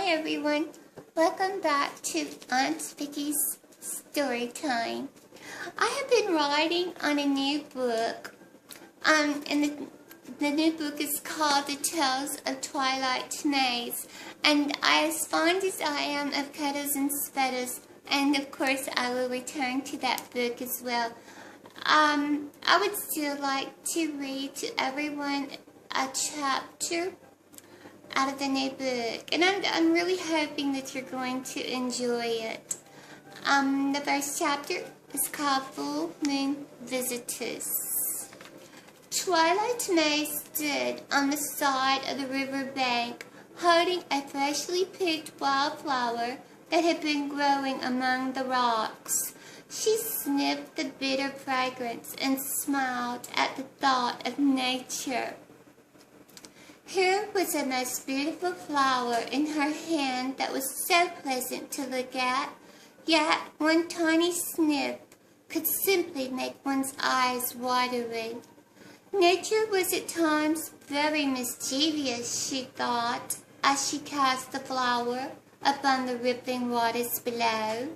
Hi everyone, welcome back to Aunt Vicky's Story Time. I have been writing on a new book, and the new book is called The Tales of Twilight Maze, and as fond as I am of cuddles and spuddles, and of course I will return to that book as well, I would still like to read to everyone a chapter out of the new book, and I'm really hoping that you're going to enjoy it. The first chapter is called Full Moon Visitors. Twilight Maze stood on the side of the river bank, holding a freshly picked wildflower that had been growing among the rocks. She sniffed the bitter fragrance and smiled at the thought of nature. Here was a most beautiful flower in her hand that was so pleasant to look at, yet one tiny sniff could simply make one's eyes watery. Nature was at times very mischievous, she thought, as she cast the flower upon the rippling waters below.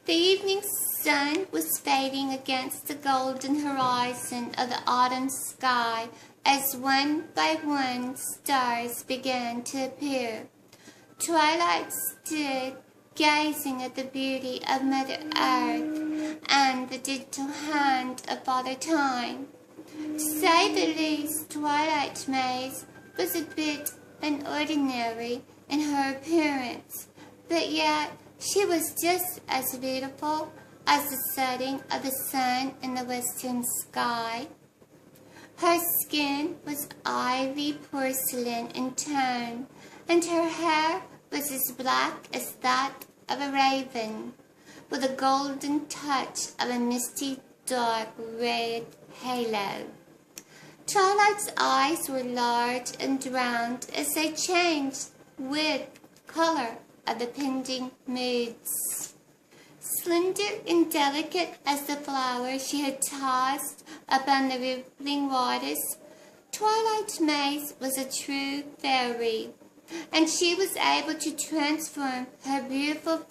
The evening sun was fading against the golden horizon of the autumn sky as one by one stars began to appear. Twilight stood gazing at the beauty of Mother Earth and the gentle hand of Father Time. To say the least, Twilight Maze was a bit unordinary in her appearance, but yet she was just as beautiful as the setting of the sun in the western sky. Her skin was ivy porcelain in tone, and her hair was as black as that of a raven, with a golden touch of a misty dark red halo. Twilight's eyes were large and round as they changed with color of the pending moods. Slender and delicate as the flower she had tossed upon the rippling waters, Twilight Maze was a true fairy, and she was able to transform her beautiful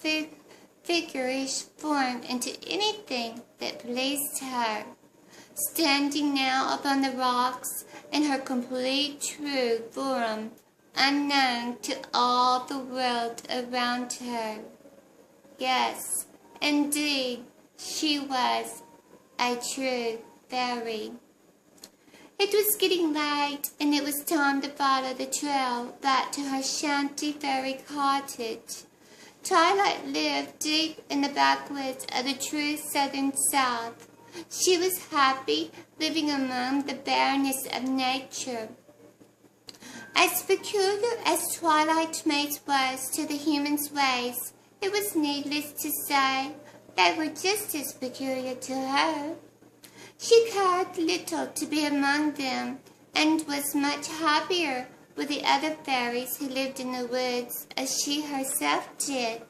figurish form into anything that pleased her. Standing now upon the rocks in her complete true form, unknown to all the world around her. Yes, indeed, she was a true fairy. It was getting late, and it was time to follow the trail back to her shanty fairy cottage. Twilight lived deep in the backwoods of the true southern south. She was happy living among the barrenness of nature. As peculiar as Twilight Maze was to the humans' ways, it was needless to say they were just as peculiar to her. She cared little to be among them, and was much happier with the other fairies who lived in the woods as she herself did.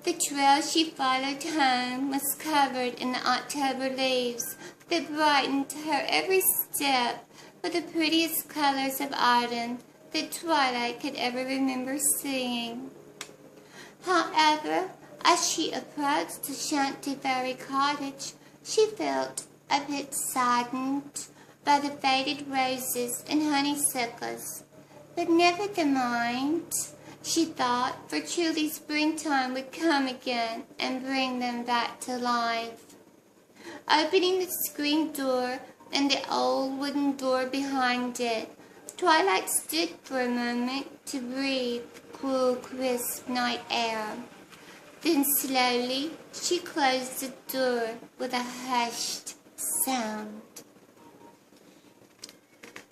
The trail she followed home was covered in the October leaves that brightened her every step with the prettiest colors of autumn that Twilight could ever remember seeing. However, as she approached the shanty fairy cottage, she felt a bit saddened by the faded roses and honeysuckles. But never mind, she thought, for truly springtime would come again and bring them back to life. Opening the screen door and the old wooden door behind it, Twilight stood for a moment to breathe cool, crisp night air. Then slowly she closed the door with a hushed sound.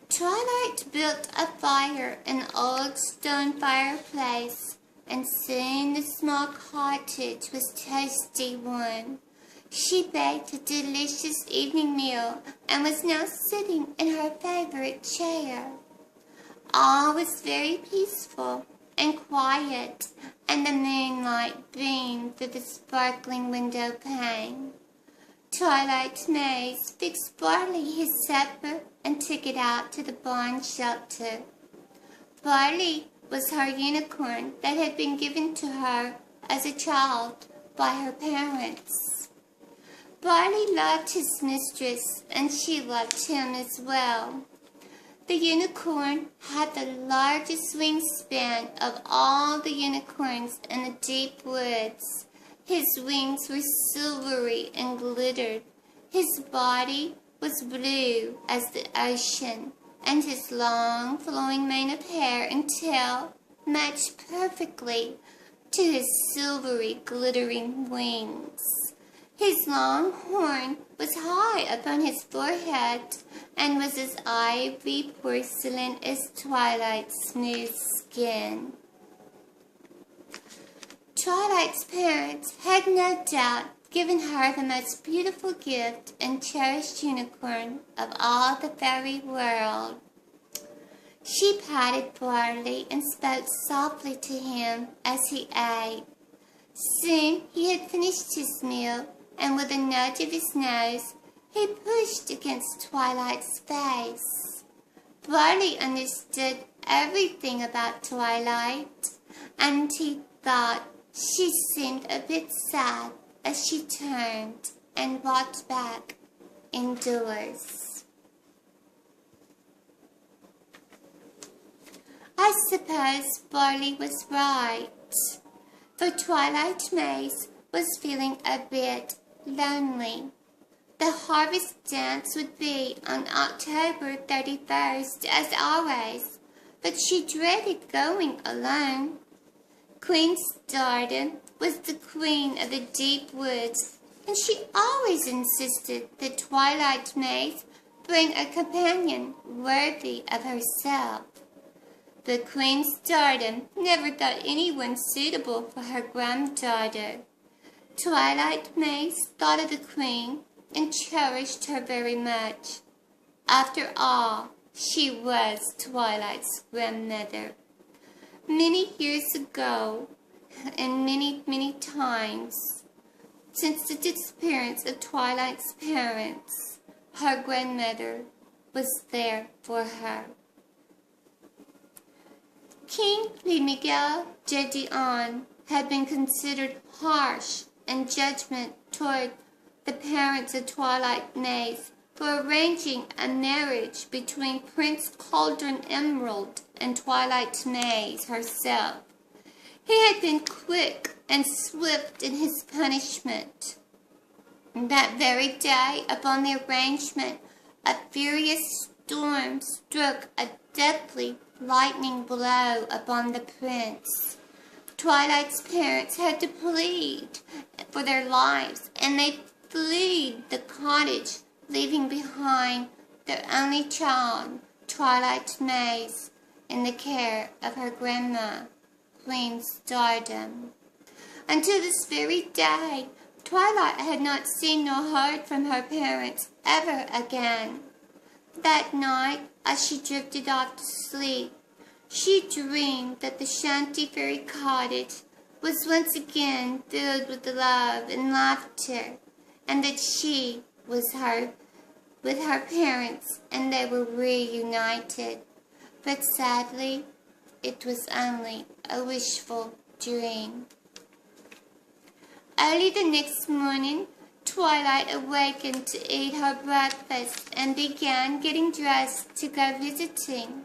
Twilight built a fire in the old stone fireplace, and soon the small cottage was toasty warm. She baked a delicious evening meal and was now sitting in her favorite chair. All was very peaceful and quiet, and the moonlight beamed through the sparkling window pane. Twilight Maze fixed Barley his supper and took it out to the barn shelter. Barley was her unicorn that had been given to her as a child by her parents. Barley loved his mistress, and she loved him as well. The unicorn had the largest wingspan of all the unicorns in the deep woods. His wings were silvery and glittered. His body was blue as the ocean, and his long flowing mane of hair and tail matched perfectly to his silvery glittering wings. His long horn was high upon his forehead and was as ivory porcelain as Twilight's smooth skin. Twilight's parents had no doubt given her the most beautiful gift and cherished unicorn of all the fairy world. She patted Barley and spoke softly to him as he ate. Soon he had finished his meal, and with a nudge of his nose, he pushed against Twilight's face. Barley understood everything about Twilight, and he thought she seemed a bit sad as she turned and walked back indoors. I suppose Barley was right, for Twilight Maze was feeling a bit lonely. The harvest dance would be on October 31st as always, but she dreaded going alone. Queen Stardom was the queen of the deep woods, and she always insisted that Twilight Maze bring a companion worthy of herself. But Queen Stardom never thought anyone suitable for her granddaughter. Twilight Maze thought of the queen and cherished her very much. After all, she was Twilight's grandmother. Many years ago, and many times, since the disappearance of Twilight's parents, her grandmother was there for her. King Miguel de Dion had been considered harsh in judgment toward the parents of Twilight Maze for arranging a marriage between Prince Cauldron Emerald and Twilight Maze herself. He had been quick and swift in his punishment. That very day, upon the arrangement, a furious storm struck a deadly lightning blow upon the prince. Twilight's parents had to plead for their lives, and they fled the cottage, leaving behind their only child, Twilight Maze, in the care of her grandma, Queen Stardom. Until this very day, Twilight had not seen nor heard from her parents ever again. That night, as she drifted off to sleep, she dreamed that the Shanty Fairy cottage was once again filled with love and laughter, and that she was with her parents, and they were reunited. But sadly, it was only a wishful dream. Early the next morning, Twilight awakened to eat her breakfast and began getting dressed to go visiting.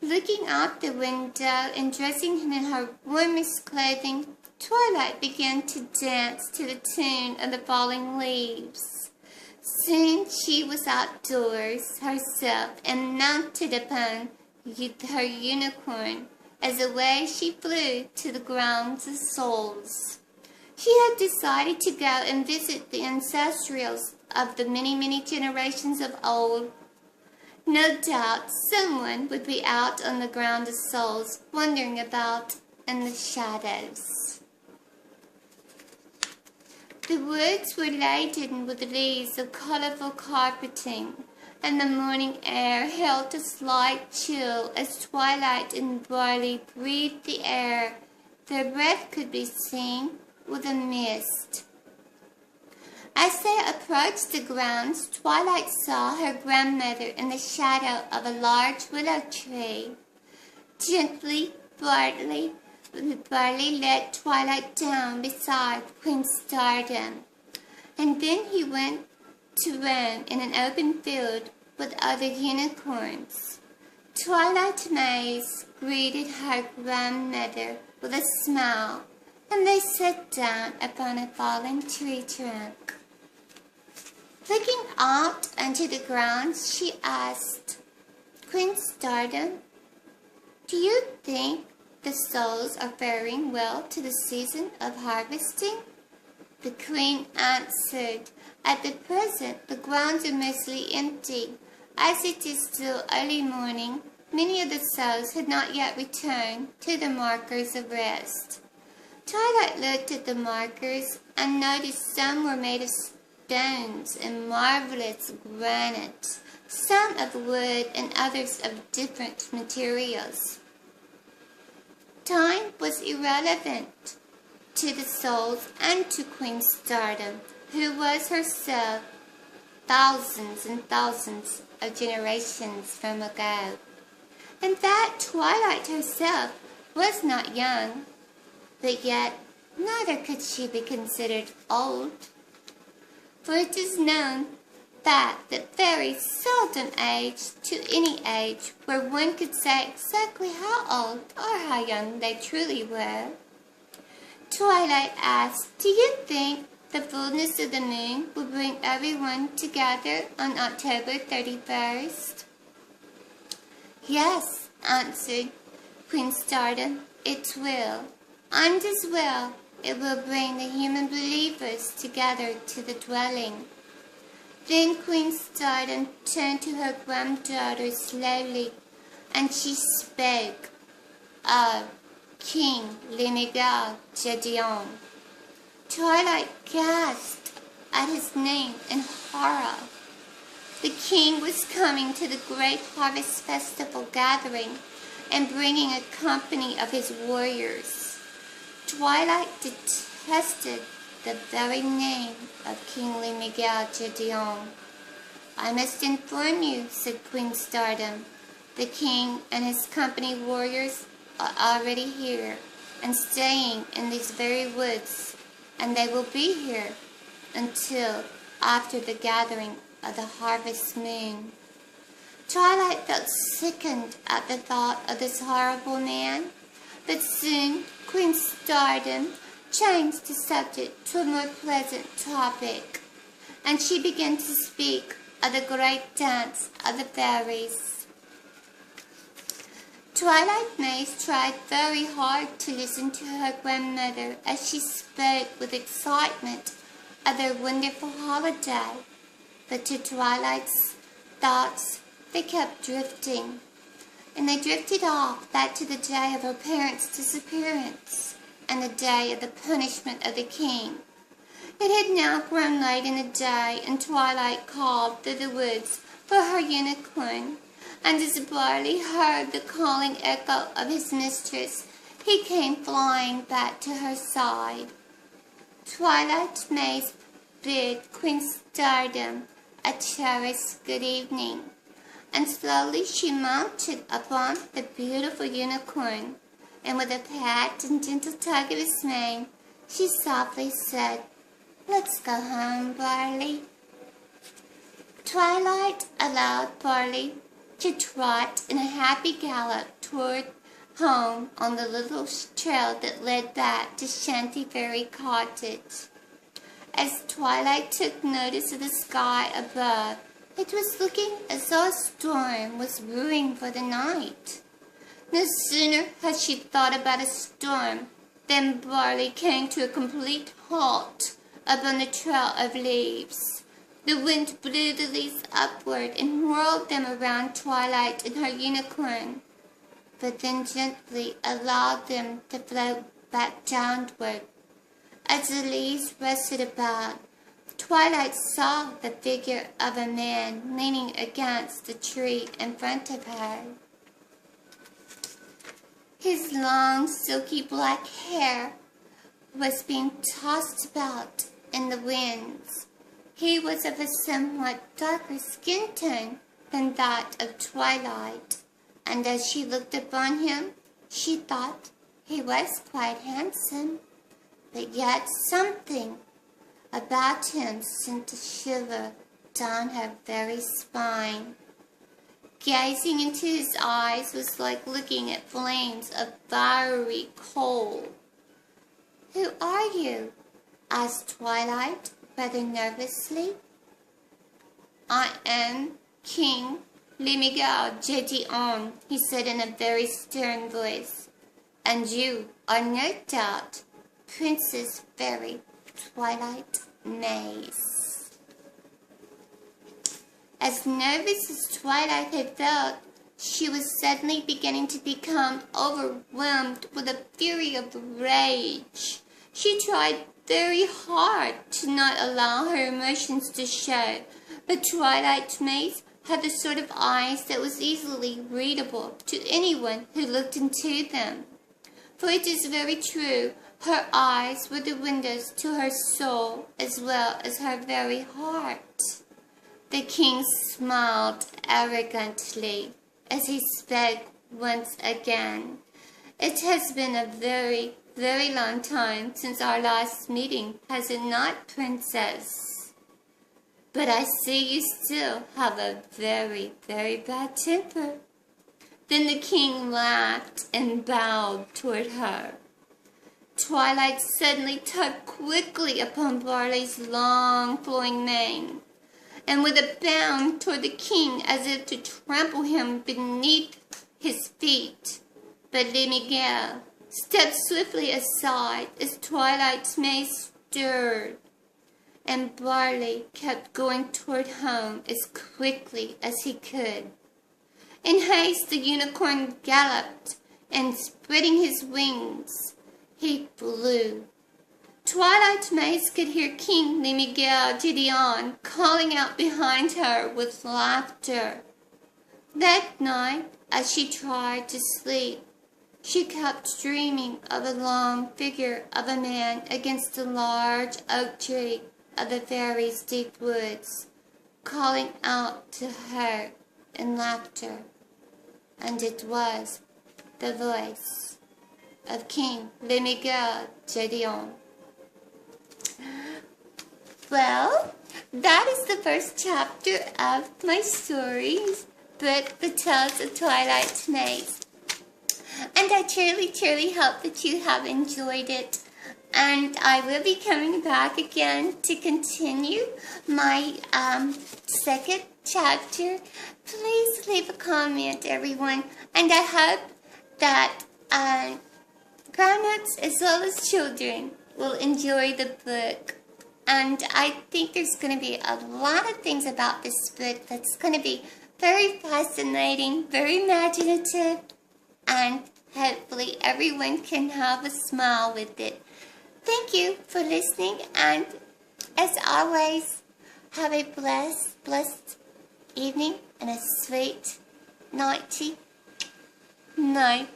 Looking out the window and dressing in her warmest clothing, Twilight began to dance to the tune of the falling leaves. Soon she was outdoors herself and mounted upon her unicorn as away she flew to the grounds of souls. She had decided to go and visit the ancestrals of the many generations of old. No doubt someone would be out on the ground of souls, wandering about in the shadows. The woods were laden with leaves of colorful carpeting, and the morning air held a slight chill as Twilight and Barley breathed the air. Their breath could be seen with a mist. As they approached the grounds, Twilight saw her grandmother in the shadow of a large willow tree. Gently, Barley led Twilight down beside Queen Stardom, and then he went to roam in an open field with other unicorns. Twilight Maze greeted her grandmother with a smile, and they sat down upon a fallen tree trunk. Looking out onto the grounds, she asked, "Queen Stardom, do you think the souls are faring well to the season of harvesting?" The queen answered, "At the present, the grounds are mostly empty. As it is still early morning, many of the souls had not yet returned to the markers of rest." Twilight looked at the markers and noticed some were made of stones and marvelous granite, some of wood and others of different materials. Time was irrelevant to the souls and to Queen Stardom, who was herself thousands and thousands of generations from ago, and that Twilight herself was not young, but yet neither could she be considered old, for it is known that fairies seldom age to any age where one could say exactly how old or how young they truly were. Twilight asked, "Do you think the fullness of the moon will bring everyone together on October 31st? "Yes," answered Queen Stardom, "it will. And as well, it will bring the human believers together to the dwelling." Then Queen Stardom turned to her granddaughter slowly, and she spoke of King Limigal Gedeon. Twilight gasped at his name in horror. The king was coming to the great harvest festival gathering and bringing a company of his warriors. Twilight detested the very name of King Miguel Gedeon. "I must inform you," said Queen Stardom. "The king and his company warriors are already here and staying in these very woods, and they will be here until after the gathering of the harvest moon." Twilight felt sickened at the thought of this horrible man, but soon Queen Stardom changed the subject to a more pleasant topic, and she began to speak of the great dance of the fairies. Twilight Maze tried very hard to listen to her grandmother as she spoke with excitement of their wonderful holiday, but to Twilight's thoughts they kept drifting, and they drifted off back to the day of her parents' disappearance and the day of the punishment of the king. It had now grown late in the day, and Twilight called through the woods for her unicorn, and as Barley heard the calling echo of his mistress, he came flying back to her side. Twilight Maze bid Queen Stardom a cherished good evening, and slowly she mounted upon the beautiful unicorn, and with a pat and gentle tug of his mane, she softly said, "Let's go home, Barley." Twilight allowed Barley to trot in a happy gallop toward home on the little trail that led back to Shanty Fairy Cottage. As Twilight took notice of the sky above, it was looking as though a storm was brewing for the night. No sooner had she thought about a storm than Barley came to a complete halt upon the trail of leaves. The wind blew the leaves upward and whirled them around Twilight and her unicorn, but then gently allowed them to float back downward. As the leaves rustled about, Twilight saw the figure of a man leaning against the tree in front of her. His long, silky black hair was being tossed about in the winds. He was of a somewhat darker skin tone than that of Twilight, and as she looked upon him, she thought he was quite handsome, but yet something about him sent a shiver down her very spine. Gazing into his eyes was like looking at flames of fiery coal. "Who are you?" asked Twilight, rather nervously. "I am King Lemigao Gedeon," he said in a very stern voice. "And you are no doubt Princess Fairy Twilight Maze." As nervous as Twilight had felt, she was suddenly beginning to become overwhelmed with a fury of rage. She tried very hard to not allow her emotions to show, but Twilight Maze had the sort of eyes that was easily readable to anyone who looked into them. For it is very true, her eyes were the windows to her soul as well as her very heart. The king smiled arrogantly as he spoke once again. "It has been a very, very long time since our last meeting, has it not, Princess? But I see you still have a very, very bad temper." Then the king laughed and bowed toward her. Twilight suddenly tugged quickly upon Barley's long flowing mane, and with a bound toward the king as if to trample him beneath his feet. But Lemigao stepped swiftly aside as Twilight's Maze stirred, and Barley kept going toward home as quickly as he could. In haste the unicorn galloped, and spreading his wings, he flew. Twilight Maze could hear King Lemigao Gedeon calling out behind her with laughter. That night, as she tried to sleep, she kept dreaming of a long figure of a man against a large oak tree of the fairies' deep woods, calling out to her in laughter. And it was the voice of King Lemigao Gedeon. Well, that is the first chapter of my stories book, The Tales of Twilight Maze. And I truly hope that you have enjoyed it. And I will be coming back again to continue my second chapter. Please leave a comment, everyone. And I hope that grown-ups as well as children will enjoy the book. And I think there's going to be a lot of things about this book that's going to be very fascinating, very imaginative, and hopefully everyone can have a smile with it. Thank you for listening, and as always, have a blessed evening and a sweet nighty night.